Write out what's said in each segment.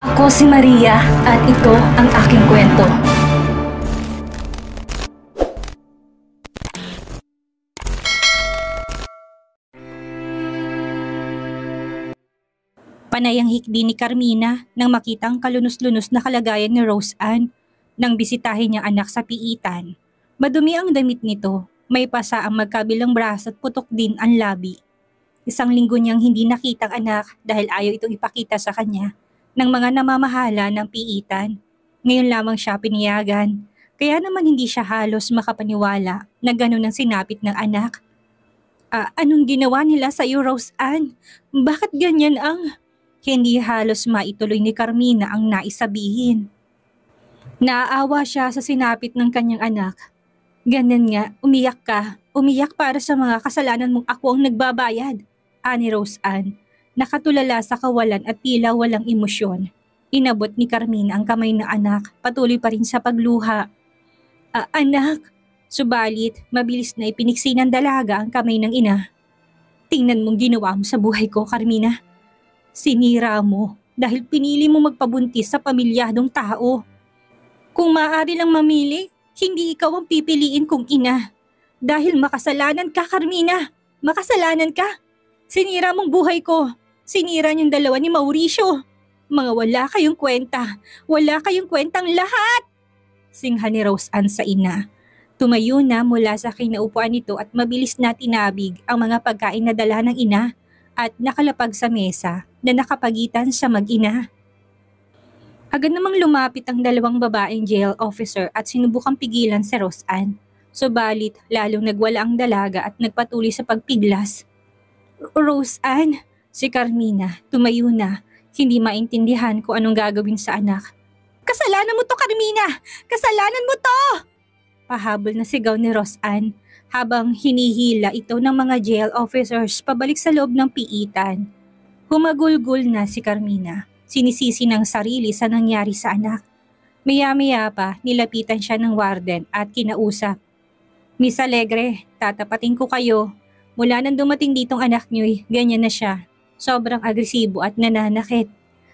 Ako si Maria at ito ang aking kwento. Panay ang hikbi ni Carmina nang makita ang kalunos-lunos na kalagayan ni Rose Ann nang bisitahin niyang anak sa piitan. Madumi ang damit nito, may pasa ang magkabilang braso at putok din ang labi. Isang linggo niyang hindi nakitang anak dahil ayaw itong ipakita sa kanya ng mga namamahala ng piitan. Ngayon lamang siya piniyagan, kaya naman hindi siya halos makapaniwala na ganun ang sinapit ng anak. Anong ginawa nila sa iyo, Rose Ann? Bakit ganyan ang... Hindi halos maituloy ni Carmina ang naisabihin. Naaawa siya sa sinapit ng kanyang anak. Ganyan nga, umiyak ka. Umiyak para sa mga kasalanan mong ako ang nagbabayad. Ani Rose Ann, nakatulala sa kawalan at tila walang emosyon. Inabot ni Carmina ang kamay ng anak, patuloy pa rin sa pagluha. Anak! Subalit, mabilis na ipiniksi ng dalaga ang kamay ng ina. Tingnan mong ginawa mo sa buhay ko, Carmina. Sinira mo dahil pinili mo magpabuntis sa pamilyadong tao. Kung maaari lang mamili, hindi ikaw ang pipiliin kong ina. Dahil makasalanan ka, Carmina. Makasalanan ka. Sinira mong buhay ko. Sinira niyong dalawa ni Mauricio. Mga wala kayong kwenta. Wala kayong kwentang lahat. Singha ni Rose Ann sa ina. Tumayo na mula sa kinaupuan nito at mabilis na tinabig ang mga pagkain na dala ng ina at nakalapag sa mesa na nakapagitan sa mag-ina. Agad namang lumapit ang dalawang babaeng jail officer at sinubukang pigilan si Rose Ann. Subalit lalong nagwala ang dalaga at nagpatuloy sa pagpiglas. Rose Ann, si Carmina, tumayo na, hindi maintindihan kung anong gagawin sa anak. Kasalanan mo to, Carmina! Kasalanan mo to! Pahabol na sigaw ni Rose Ann habang hinihila ito ng mga jail officers pabalik sa loob ng piitan. Humagulgol na si Carmina, sinisisi ng sarili sa nangyari sa anak. Maya-maya pa, nilapitan siya ng warden at kinausap. Miss Alegre, tatapatin ko kayo. Mula nang dumating ditong anak niyo'y ganyan na siya. Sobrang agresibo at nananakit.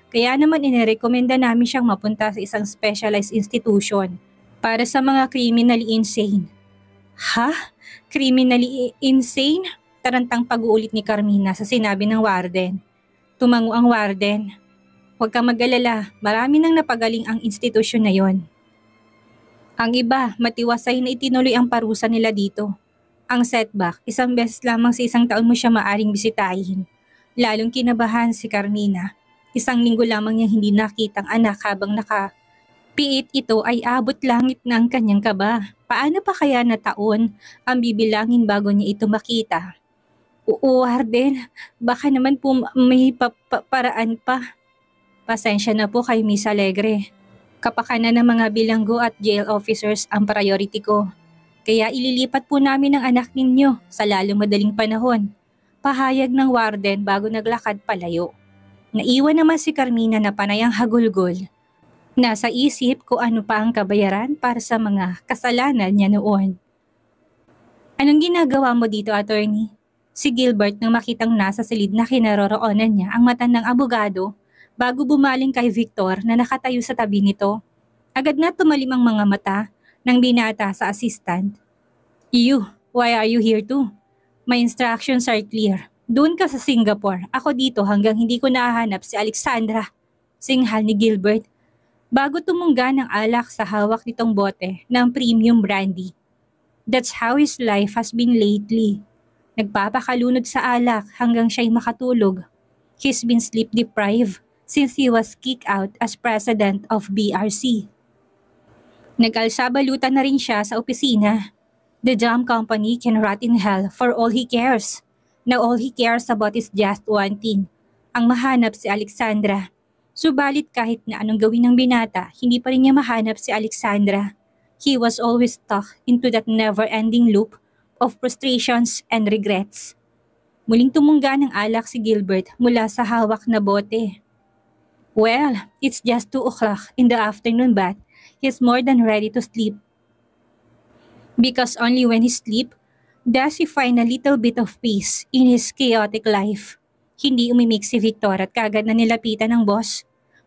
Kaya naman inirekomenda namin siyang mapunta sa isang specialized institution para sa mga criminally insane. Ha? Criminally insane? Tarantang pag-uulit ni Carmina sa sinabi ng warden. Tumango ang warden. Huwag kang mag-alala, marami nang napagaling ang institusyon na yon. Ang iba, matiwasay na itinuloy ang parusa nila dito. Ang setback, isang beses lamang sa isang taon mo siya maaring bisitahin. Lalong kinabahan si Carmina. Isang linggo lamang niya hindi nakitang anak habang nakapiit ito ay abot langit ng kanyang kaba. Paano pa kaya na taon ang bibilangin bago niya ito makita? Oo, Warden, baka naman po may paraan pa. Pasensya na po kay Miss Alegre. Kapakanan ng mga bilanggo at jail officers ang priority ko. Kaya ililipat po namin ang anak ninyo sa lalong madaling panahon. Pahayag ng warden bago naglakad palayo. Naiwan naman si Carmina na panay ang hagulgol. Nasa isip kung ano pa ang kabayaran para sa mga kasalanan niya noon. Anong ginagawa mo dito, attorney? Si Gilbert nang makitang nasa silid na kinaroroonan niya ang matandang abogado bago bumaling kay Victor na nakatayo sa tabi nito. Agad na tumalim ang mga mata ng binata sa assistant. You, why are you here too? My instructions are clear. Doon ka sa Singapore, ako dito hanggang hindi ko nahahanap si Alexandra. Singhal ni Gilbert. Bago tumungga ng alak sa hawak nitong bote ng premium brandy. That's how his life has been lately. Nagpapakalunod sa alak hanggang siya'y makatulog. He's been sleep deprived since he was kicked out as president of BRC. Nag-alsa-balutan na rin siya sa opisina. The damn company can rot in hell for all he cares. Now all he cares about is just one thing, ang mahanap si Alexandra. Subalit kahit na anong gawin ng binata, hindi pa rin niya mahanap si Alexandra. He was always stuck into that never-ending loop of frustrations and regrets. Muling tumungga ng alak si Gilbert mula sa hawak na bote. Well, it's just 2 o'clock in the afternoon but he's more than ready to sleep. Because only when he sleep, does he find a little bit of peace in his chaotic life. Hindi umimik si Victor at kagad na nilapitan ng boss.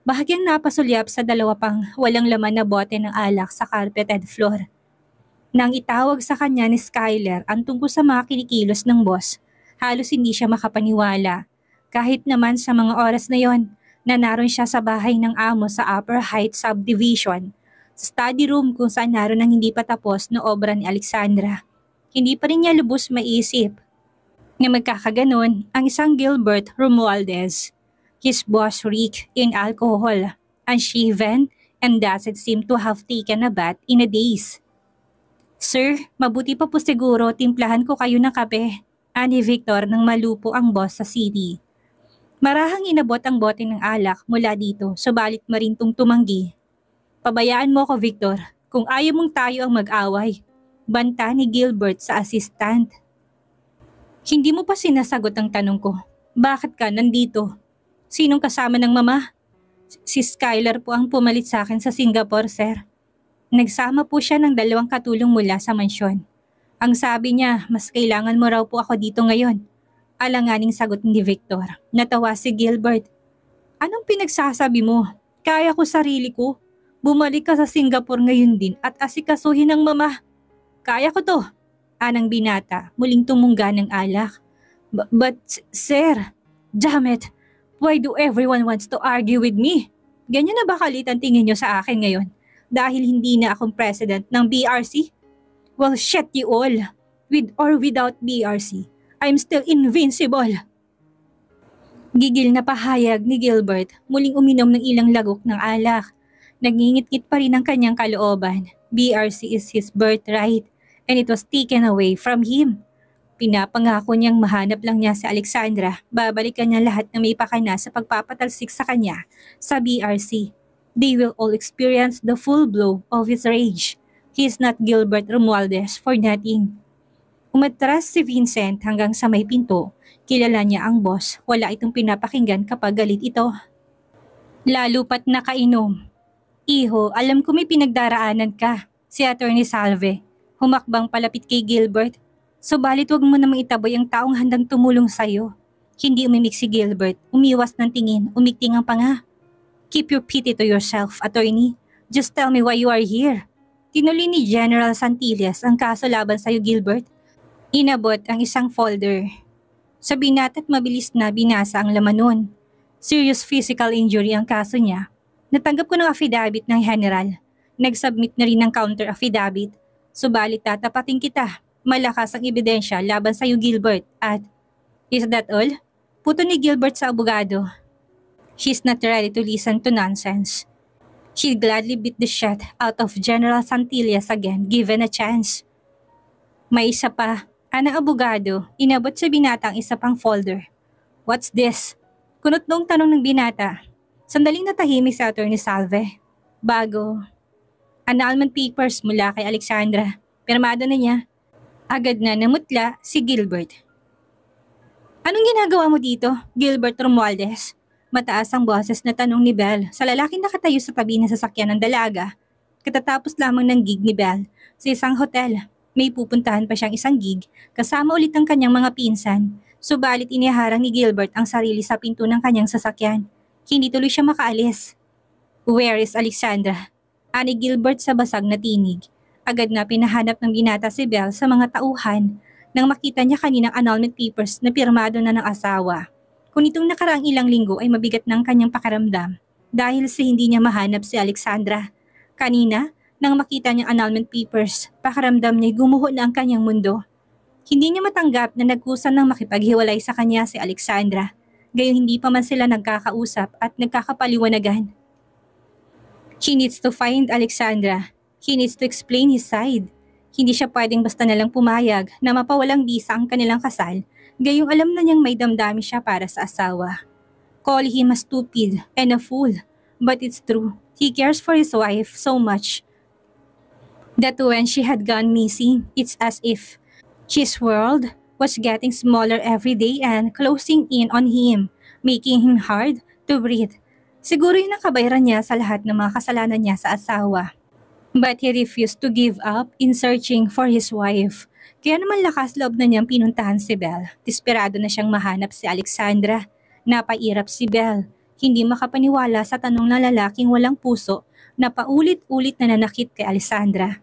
bahagyang napasulyap sa dalawa pang walang laman na bote ng alak sa carpeted floor. Nang itawag sa kanya ni Skyler ang tungkol sa mga kinikilos ng boss, halos hindi siya makapaniwala. Kahit naman sa mga oras na yon, na naroon siya sa bahay ng amo sa Upper Heights Subdivision, sa study room kung saan naroon ang hindi pa tapos na obra ni Alexandra. Hindi pa rin niya lubos maisip na magkakaganon ang isang Gilbert Romualdez. His boss reeked in alcohol, unshaven, and doesn't seem to have taken a bath in a days. Sir, mabuti pa po siguro timplahan ko kayo ng kape, ani Victor nang malupo ang boss sa city. Marahang inabot ang bote ng alak mula dito, subalit marintong tumanggi. Pabayaan mo ko, Victor, kung ayaw mong tayo ang mag-away. Banta ni Gilbert sa assistant. Hindi mo pa sinasagot ang tanong ko. Bakit ka nandito? Sinong kasama ng mama? Si Skyler po ang pumalit sa akin sa Singapore, sir. Nagsama po siya ng 2 katulong mula sa mansyon. Ang sabi niya, mas kailangan mo raw po ako dito ngayon. Alanganing sagot ni Victor. Natawa si Gilbert. Anong pinagsasabi mo? Kaya ko sarili ko. Bumalik ka sa Singapore ngayon din at asikasuhin ng mama. Kaya ko to. Anang binata, muling tumungga ng alak. But sir, damn it. Why do everyone wants to argue with me? Ganyan na ba kalit ang tingin niyo sa akin ngayon? Dahil hindi na akong president ng BRC? Well, shit you all. With or without BRC, I'm still invincible. Gigil na pahayag ni Gilbert, muling uminom ng ilang lagok ng alak. Nagingit-ngit pa rin ang kanyang kalooban. BRC is his birthright and it was taken away from him. Pinapangako niyang mahanap lang niya si Alexandra, babalikan niya lahat na may pakana sa pagpapatalsik sa kanya sa BRC. They will all experience the full blow of his rage. He is not Gilbert Romualdez for nothing. Umatras si Vincent hanggang sa may pinto. Kilala niya ang boss. Wala itong pinapakinggan kapag galit ito. Lalo pat nakainom. Iho, alam ko may pinagdaraanan ka. Si Attorney Salve. Humakbang palapit kay Gilbert. Subalit wag mo namang itaboy ang taong handang tumulong sa'yo. Hindi umimik si Gilbert. Umiwas ng tingin. Umikting ang panga. Keep your pity to yourself, attorney. Just tell me why you are here. Tinuli ni General Santillas ang kaso laban sa'yo, Gilbert. Inabot ang isang folder. Sa binat at mabilis na binasa ang laman nun. Serious physical injury ang kaso niya. Natanggap ko ng affidavit ng general. Nag-submit na rin ng counter affidavit. Subalit tatapatin kita. Malakas ang ebidensya laban sa'yo, Gilbert. At, is that all? Puto ni Gilbert sa abogado. She's not ready to listen to nonsense. She'd gladly beat the shit out of General Santillas again given a chance. May isa pa, anang abogado, inabot sa binata ang isa pang folder. What's this? Kunot noong tanong ng binata. Sandaling natahimik sa Attorney Salve. Bago, annulment papers mula kay Alexandra. Pirmado na niya. Agad na namutla si Gilbert. Anong ginagawa mo dito, Gilbert Romualdez? Mataas ang boses na tanong ni Belle sa lalaking nakatayo sa tabi ng sasakyan ng dalaga. Katatapos lamang ng gig ni Belle sa isang hotel. May pupuntahan pa siyang isang gig kasama ulit ang kanyang mga pinsan. Subalit iniharang ni Gilbert ang sarili sa pinto ng kanyang sasakyan. Hindi tuloy siya makaalis. Where is Alexandra? Ani Gilbert sa basag na tinig. Agad na pinahanap ng binata si Belle sa mga tauhan nang makita niya kaninang annulment papers na pirmado na ng asawa. Kung itong nakaraang ilang linggo ay mabigat ng kanyang pakiramdam dahil sa hindi niya mahanap si Alexandra. Kanina, nang makita niyang annulment papers, pakiramdam niya gumuho na ang kanyang mundo. Hindi niya matanggap na nagkusan ng makipaghiwalay sa kanya si Alexandra, gayon hindi pa man sila nagkakausap at nagkakapaliwanagan. He needs to find Alexandra. He needs to explain his side. Hindi siya pwedeng basta nalang pumayag na mapawalang bisa ang kanilang kasal, gayong alam na niyang may damdamin siya para sa asawa. Call him a stupid and a fool, but it's true. He cares for his wife so much that when she had gone missing, it's as if his world was getting smaller every day and closing in on him, making him hard to breathe. Siguro yun ang kabayaran niya sa lahat ng mga kasalanan niya sa asawa. But he refused to give up in searching for his wife. Kaya naman lakas loob na niyang pinuntahan si Belle. Desperado na siyang mahanap si Alexandra. Napairap si Belle. hindi makapaniwala sa tanong ng lalaking walang puso na paulit-ulit na nanakit kay Alexandra.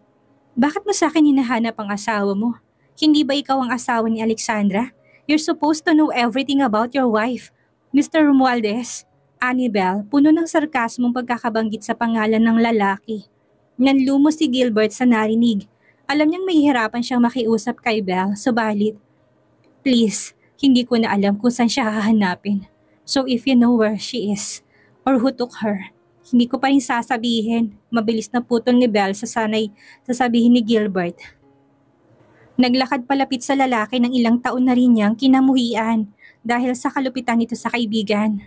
Bakit mo sa akin hinahanap ang asawa mo? Hindi ba ikaw ang asawa ni Alexandra? You're supposed to know everything about your wife. Mr. Romualdez, Annabel, puno ng sarkasmong pagkakabanggit sa pangalan ng lalaki. Nanlumo si Gilbert sa narinig. Alam niyang mahihirapan siyang makiusap kay Belle, subalit, please, hindi ko na alam kung saan siya hahanapin. So if you know where she is, or who took her, hindi ko pa rin sasabihin. Mabilis na putol ni Belle sa sanay sasabihin ni Gilbert. Naglakad palapit sa lalaki ng ilang taon na rin niyang kinamuhian dahil sa kalupitan nito sa kaibigan.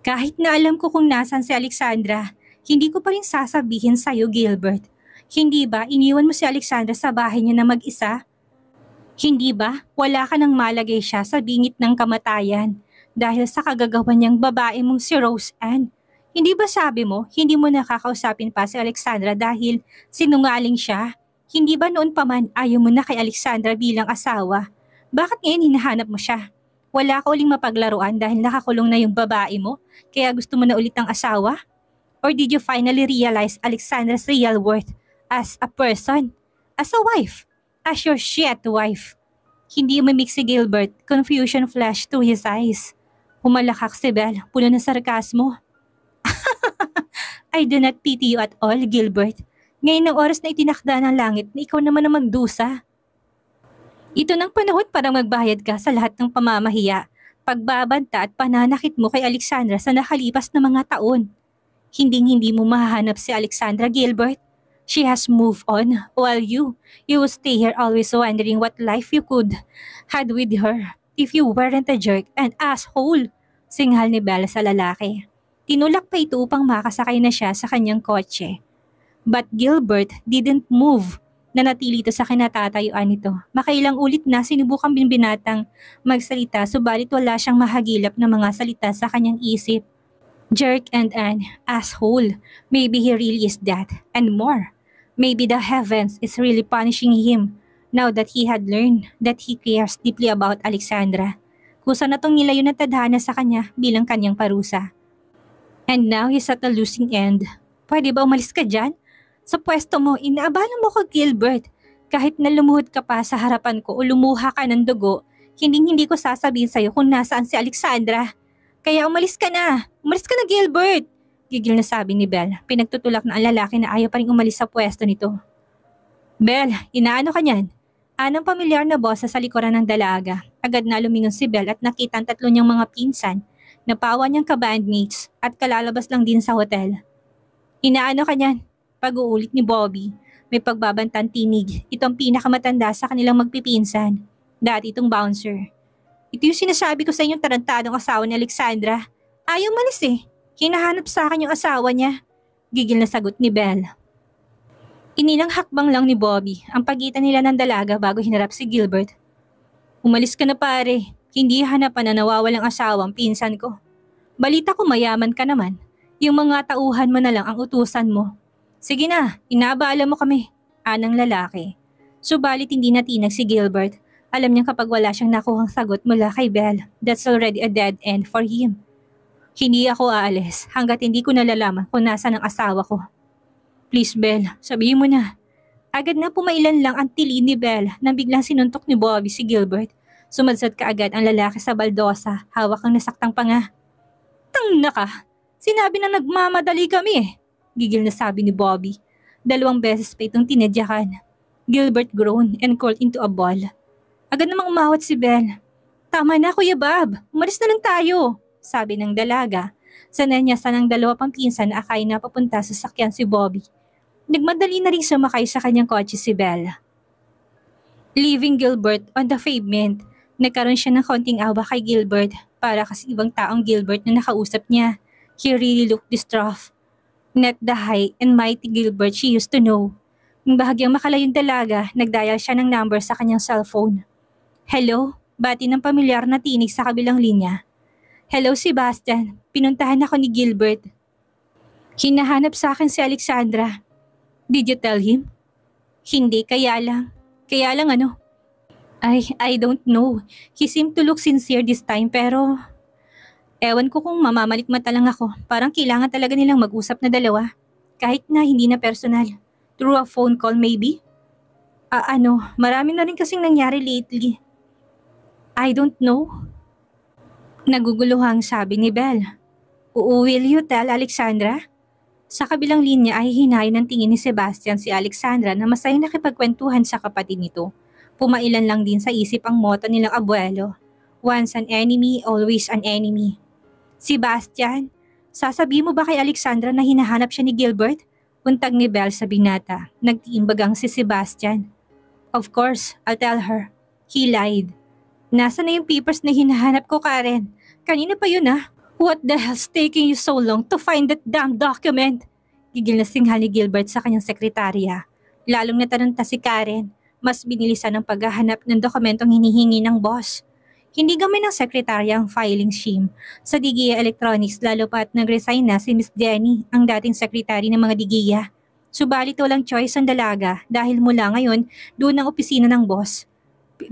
Kahit na alam ko kung nasan si Alexandra, hindi ko pa rin sasabihin sa'yo, Gilbert. Hindi ba iniwan mo si Alexandra sa bahay niya na mag-isa? Hindi ba wala ka nang malagay siya sa bingit ng kamatayan dahil sa kagagawan niyang babae mong si Rose Ann? Hindi ba sabi mo hindi mo nakakausapin pa si Alexandra dahil sinungaling siya? Hindi ba noon pa man ayaw mo na kay Alexandra bilang asawa? Bakit ngayon hinahanap mo siya? Wala ka uling mapaglaruan dahil nakakulong na yung babae mo kaya gusto mo na ulit ng asawa? Or did you finally realize Alexandra's real worth as a person, as a wife, as your shit wife? Hindi umimik si Gilbert, confusion flashed through his eyes. Humalakak si Belle, puno ng sarkasmo. I do not pity you at all, Gilbert. Ngayon ang oras na itinakda ng langit na ikaw naman ang magdusa. Ito ng panahon para magbayad ka sa lahat ng pamamahiya, pagbabanta at pananakit mo kay Alexandra sa nakalipas na mga taon. Hinding-hindi mo mahahanap si Alexandra, Gilbert. She has moved on, while you will stay here always wondering what life you could had with her if you weren't a jerk and asshole, singhal ni Belle sa lalaki. Tinulak pa ito upang makasakay na siya sa kanyang kotse. But Gilbert didn't move. Nanatili ito sa kinatatayuan nito. Makailang ulit na sinubukang binatang magsalita subalit wala siyang mahagilap na mga salita sa kanyang isip. Jerk and an asshole. Maybe he really is that and more. Maybe the heavens is really punishing him now that he had learned that he cares deeply about Alexandra. Kusa na tong nilayo na tadhana sa kanya bilang kanyang parusa. And now he's at a losing end. Pwede ba umalis ka dyan? Sa pwesto mo, inaabala mo ko, Gilbert. Kahit na lumuhod ka pa sa harapan ko o lumuha ka ng dugo, hindi ko sasabihin sa'yo kung nasaan si Alexandra. Kaya umalis ka na. Umalis ka na, Gilbert. Gigil na sabi ni Belle. Pinagtutulak na ang lalaki na ayaw pa rin umalis sa pwesto nito. Belle, inaano ka niyan? Anong pamilyar na boss sa likuran ng dalaga. Agad na lumingon si Belle at nakita ang tatlo niyang mga pinsan. Napawa niyang kabandmates at kalalabas lang din sa hotel. Inaano ka niyan? Pag-uulit ni Bobby. May pagbabantang tinig. Ito ang pinakamatanda sa kanilang magpipinsan. Dati itong bouncer. Ito yung sinasabi ko sa inyong tarantadong asawa ni Alexandra. Ayaw malis eh. Hinahanap sa akin yung asawa niya. Gigil na sagot ni Belle. Inilang hakbang lang ni Bobby ang pagitan nila ng dalaga bago hinarap si Gilbert. Umalis ka na pare. Hindi hanapan na nawawalang asawa ang pinsan ko. Balita ko mayaman ka naman. Yung mga tauhan mo na lang ang utusan mo. Sige na, inaabala mo kami. Anang lalaki. Subalit hindi natinag si Gilbert. Alam niya kapag wala siyang nakuhang sagot mula kay Belle, that's already a dead end for him. Hindi ako aalis hanggat hindi ko nalalaman kung nasaan ang asawa ko. Please Belle, sabihin mo na. Agad na pumailan lang ang tili ni Belle nang biglang sinuntok ni Bobby si Gilbert. Sumadsad kaagad ang lalaki sa baldosa, hawak ang nasaktang panga. Tangna ka! Sinabi na nagmamadali kami eh. Gigil na sabi ni Bobby. 2 beses pa itong tinadyakan. Gilbert groaned and crawled into a ball. Agad namang umawat si Belle. Tama na Kuya Bob, umalis na lang tayo, sabi ng dalaga. Sananyasan ng 2 pang pinsan na akay na papunta sa sakyan si Bobby. Nagmadali na rin sumakay sa kanyang kotse si Belle. Leaving Gilbert on the pavement, nagkaroon siya ng konting awa kay Gilbert para kasi ibang taong Gilbert na nakausap niya. He really looked distraught. Not the high and mighty Gilbert she used to know. Nang bahagyang makalayong dalaga, nagdial siya ng number sa kanyang cellphone. Hello, bati ng pamilyar na tinig sa kabilang linya. Hello Sebastian, pinuntahan ako ni Gilbert. Hinahanap sa akin si Alexandra. Did you tell him? Hindi, kaya lang. Kaya lang ano? I don't know. He seemed to look sincere this time pero Ewan ko kung mamamalikmata lang ako. Parang kailangan talaga nilang mag-usap na dalawa. Kahit na hindi na personal. Through a phone call maybe? Marami na rin kasing nangyari lately. I don't know. Naguguluhang sabi ni Belle. Will you tell Alexandra? Sa kabilang linya ay hinayin ng tingin ni Sebastian si Alexandra na masaya nakipagkwentuhan sa kapatid nito. Pumailan lang din sa isip ang motto nilang abuelo. Once an enemy, always an enemy. Sebastian, sasabihin mo ba kay Alexandra na hinahanap siya ni Gilbert? Untag ni Belle sa binata. Nagtiimbagang si Sebastian. Of course, I'll tell her. He lied. Nasaan na yung papers na hinahanap ko, Karen? Kanina pa yun ah. What the hell's taking you so long to find that damn document? Gigil na singhal ni Gilbert sa kanyang sekretarya. Lalong nataranta si Karen. Mas binilisan ang paghahanap ng dokumentong hinihingi ng boss. Hindi gamay ng sekretarya ang filing scheme. Sa Digia Electronics lalo pa at nag-resign na si Miss Jenny, ang dating sekretary ng mga Digia. Subalit walang choice ang dalaga dahil mula ngayon doon ang opisina ng boss.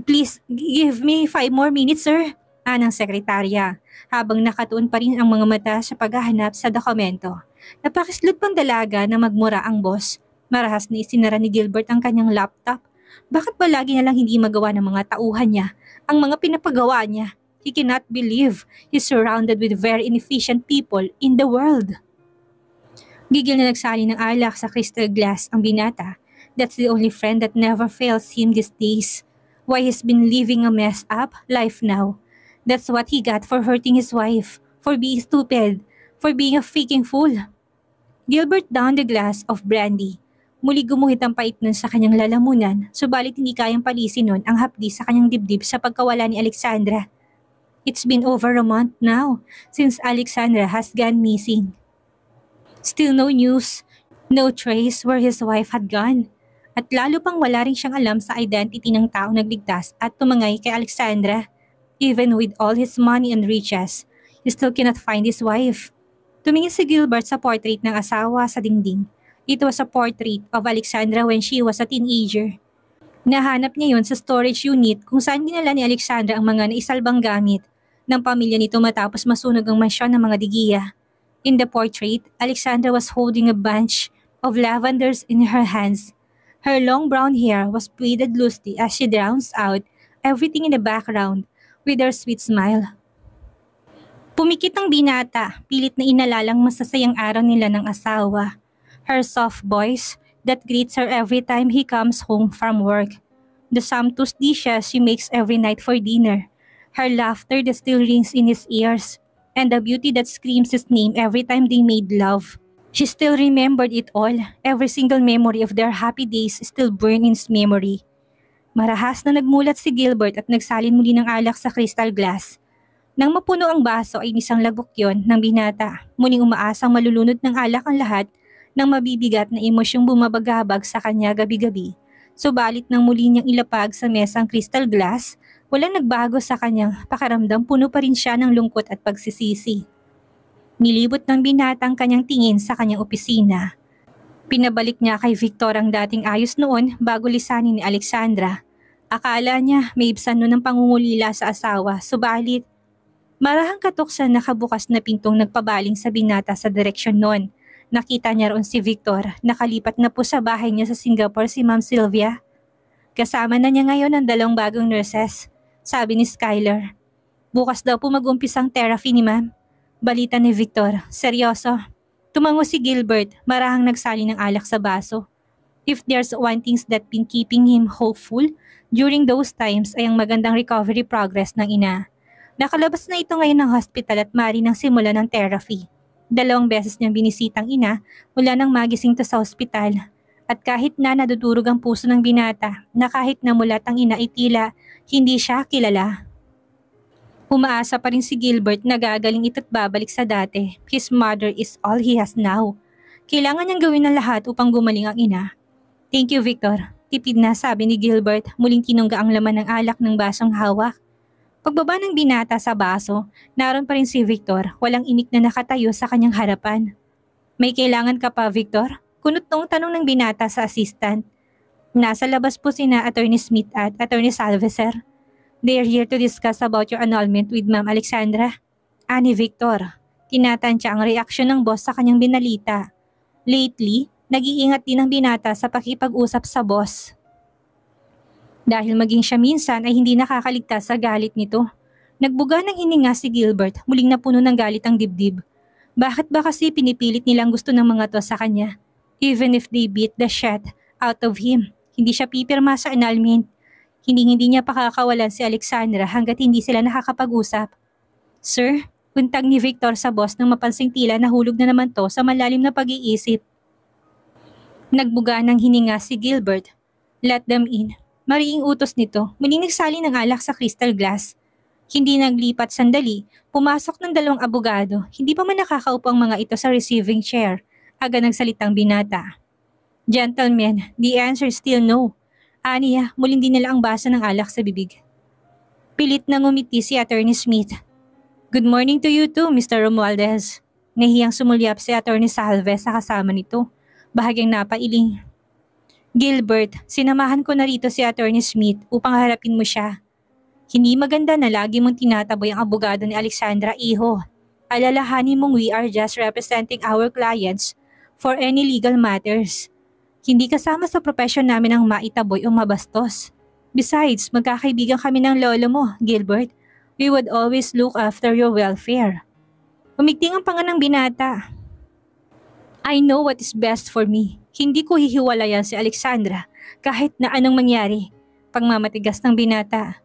Please, give me 5 more minutes, sir. Anang sekretarya, habang nakatuon pa rin ang mga mata sa paghahanap sa dokumento. Napakislot pang dalaga na magmura ang boss. Marahas na isinara ni Gilbert ang kanyang laptop. Bakit ba lagi na lang hindi magawa ng mga tauhan niya ang mga pinapagawa niya? He cannot believe he's surrounded with very inefficient people in the world. Gigil na nagsali ng alak sa crystal glass ang binata. That's the only friend that never fails him these days. Why he's been living a messed up life now. That's what he got for hurting his wife, for being stupid, for being a freaking fool. Gilbert downed the glass of brandy. Muli gumuhit ang pait nun sa kanyang lalamunan, subalit hindi kayang palisin nun ang hapdi sa kanyang dibdib sa pagkawala ni Alexandra. It's been over a month now since Alexandra has gone missing. Still no news, no trace where his wife had gone. At lalo pang wala rin siyang alam sa identity ng taong nagligtas at tumangay kay Alexandra. Even with all his money and riches, he still cannot find his wife. Tumingin si Gilbert sa portrait ng asawa sa dingding. It was a portrait of Alexandra when she was a teenager. Nahanap niya yon sa storage unit kung saan dinala ni Alexandra ang mga naisalbang gamit ng pamilya nito matapos masunog ang mansyon ng mga Digia. In the portrait, Alexandra was holding a bunch of lavenders in her hands. Her long brown hair was braided loosely as she drowns out everything in the background with her sweet smile. Pumikit ang binata, pilit na inalalang masasayang araw nila ng asawa. Her soft voice that greets her every time he comes home from work. The sumptuous dishes she makes every night for dinner. Her laughter that still rings in his ears. And the beauty that screams his name every time they made love. She still remembered it all. Every single memory of their happy days still burned in his memory. Marahas na nagmulat si Gilbert at nagsalin muli ng alak sa crystal glass. Nang mapuno ang baso ay nisang lagok yon ng binata. Muling umaasang malulunod ng alak ang lahat ng mabibigat na emosyong bumabagabag sa kanya gabi-gabi. Subalit nang muli niyang ilapag sa mesa ang crystal glass, walang nagbago sa kanyang pakaramdam, puno pa rin siya ng lungkot at pagsisisi. Nilibot ng binata ang kanyang tingin sa kanyang opisina. Pinabalik niya kay Victor ang dating ayos noon bago lisanin ni Alexandra. Akala niya may ibsan nun ng pangungulila sa asawa, subalit marahang katok sa nakabukas na pintong nagpabaling sa binata sa direksyon nun. Nakita niya roon si Victor, nakalipat na po sa bahay niya sa Singapore si Ma'am Sylvia. Kasama na niya ngayon ang 2 bagong nurses, sabi ni Skylar. Bukas daw po mag-umpisang therapy ni Ma'am. Balita ni Victor, seryoso. Tumango si Gilbert, marahang nagsali ng alak sa baso. If there's one thing that been keeping him hopeful during those times ay ang magandang recovery progress ng ina. Nakalabas na ito ngayon ng hospital at maaari nang simula ng therapy. 2 beses niyang binisitang ina mula nang magising to sa hospital. At kahit na nadudurog ang puso ng binata na kahit namulat ang ina ay tila hindi siya kilala. Umaasa pa rin si Gilbert na gagaling ito't babalik sa dati. His mother is all he has now. Kailangan niyang gawin ang lahat upang gumaling ang ina. Thank you, Victor. Tipid na, sabi ni Gilbert, muling tinungga ang laman ng alak ng basong hawak. Pagbaba ng binata sa baso, naroon pa rin si Victor, walang imik na nakatayo sa kanyang harapan. May kailangan ka pa, Victor? Kunot noong tanong ng binata sa assistant. Nasa labas po sina Attorney Smith at Attorney Salveser. They are here to discuss about your annulment with Ma'am Alexandra. Ani Victor. Tinatansya ang reaksyon ng boss sa kanyang binalita. Lately, nag-iingat din ang binata sa pakipag-usap sa boss. Dahil maging siya minsan ay hindi nakakaligtas sa galit nito. Nagbuga ng hininga si Gilbert, muling napuno ng galit ang dibdib. Bakit ba kasi pinipilit nilang gusto ng mga to sa kanya? Even if they beat the shit out of him, hindi siya pipirma sa annulment. Hindi niya pakakawalan si Alexandra hanggat hindi sila nakakapag-usap. Sir, buntag ni Victor sa boss nang mapansing tila nahulog na naman to sa malalim na pag-iisip. Nagbuga ng hininga si Gilbert. Let them in. Mariing utos nito, muling nagsali ng alak sa crystal glass. Hindi naglipat sandali, pumasok ng 2 abogado. Hindi pa man nakakaupo ang mga ito sa receiving chair. Aga nagsalitang binata. Gentlemen, the answer is still no. Aniya, muling dinala ang basa ng alak sa bibig. Pilit na ngumiti si Attorney Smith. Good morning to you too, Mr. Romualdez. Nahiyang sumulyap si Attorney Salve sa kasama nito. Bahagyang napailing. Gilbert, sinamahan ko na rito si Attorney Smith upang harapin mo siya. Hindi maganda na lagi mong tinataboy ang abogado ni Alexandra, iho. Alalahanin mong we are just representing our clients for any legal matters. Hindi kasama sa profesyon namin ang maitaboy o mabastos. Besides, magkakaibigan kami ng lolo mo, Gilbert. We would always look after your welfare. Umigting ang panga ng binata. I know what is best for me. Hindi ko hihiwalayan si Alexandra kahit na anong mangyari. Pangmamatigas ng binata.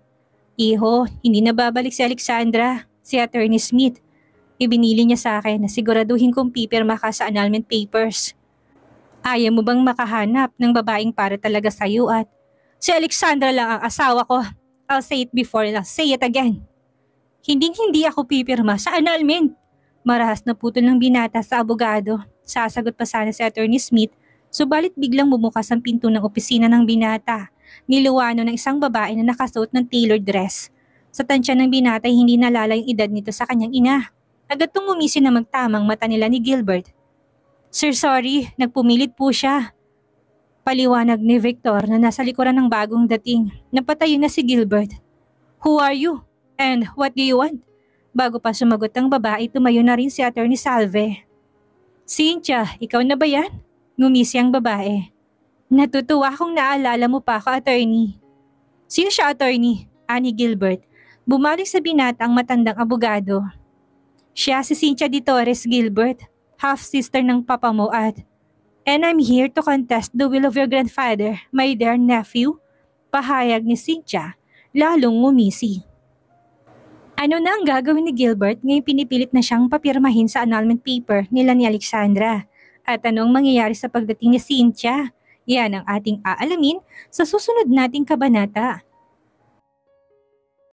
Iho, hindi na babalik si Alexandra, si Attorney Smith. Ibinili niya sa akin na siguraduhin kong pipirma ka sa annulment papers. Ayaw mo bang makahanap ng babaeng para talaga sa'yo at si Alexandra lang ang asawa ko. I'll say it before and I'll say it again. Hindi ako pipirma sa annulment. Marahas na putol ng binata sa abogado. Sasagot pa sana si Attorney Smith, subalit biglang bumukas ang pinto ng opisina ng binata. Niluwano ng isang babae na nakasuot ng tailored dress. Sa tansya ng binata ay hindi nalala yung edad nito sa kanyang ina. Agad tong umisi na magtamang mata nila ni Gilbert. Sir, sorry, nagpumilit po siya. Paliwanag ni Victor na nasa likuran ng bagong dating. Napatayo na si Gilbert. Who are you? And what do you want? Bago pa sumagot ang babae, tumayo na rin si Attorney Salve. Cynthia, ikaw na ba yan? Ngumisi ang babae. Natutuwa kung naalala mo pa ako, attorney. Sino siya, attorney? Ani Gilbert. Bumalik sa binata ang matandang abogado. Siya si Cynthia de Torres, Gilbert. Half-sister ng papa mo at and I'm here to contest the will of your grandfather, my dear nephew. Pahayag ni Cynthia, lalong ngumisi. Ano na ang gagawin ni Gilbert ngayong pinipilit na siyang papirmahin sa annulment paper nila ni Alexandra? At anong mangyayari sa pagdating ni Cynthia? Yan ang ating aalamin sa susunod nating kabanata.